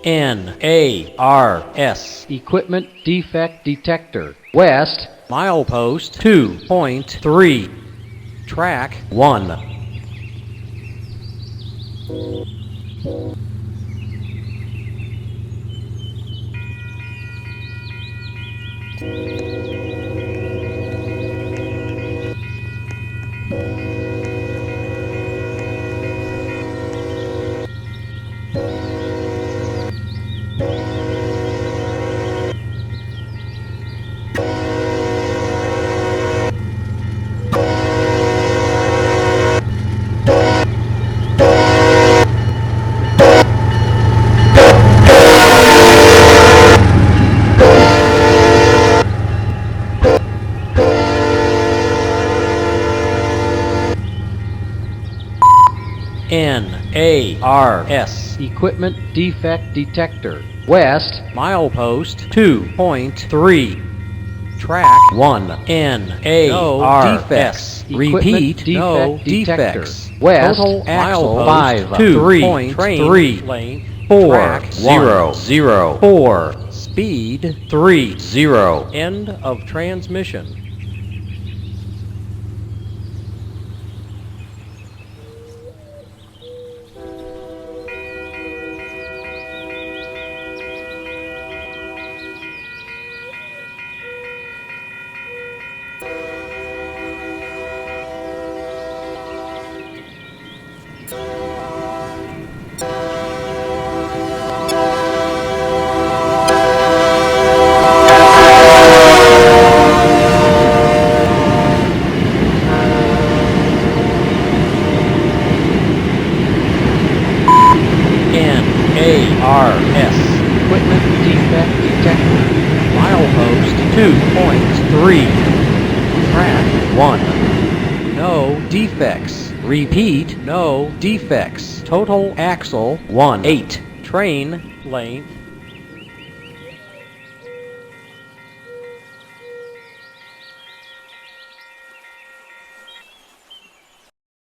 NARS Equipment Defect Detector. West. Milepost 2.3 Track 1. NARS Equipment Defect Detector. West. Milepost 2.3 Track 1. NARS defects. Repeat, no defects. West. Total axle Milepost 2.3 lane 4004. Speed 30. End of transmission. NARS Equipment Defect Detector. Milepost 2.3 Track 1. No defects. Repeat, no defects. Total axle 18. Train length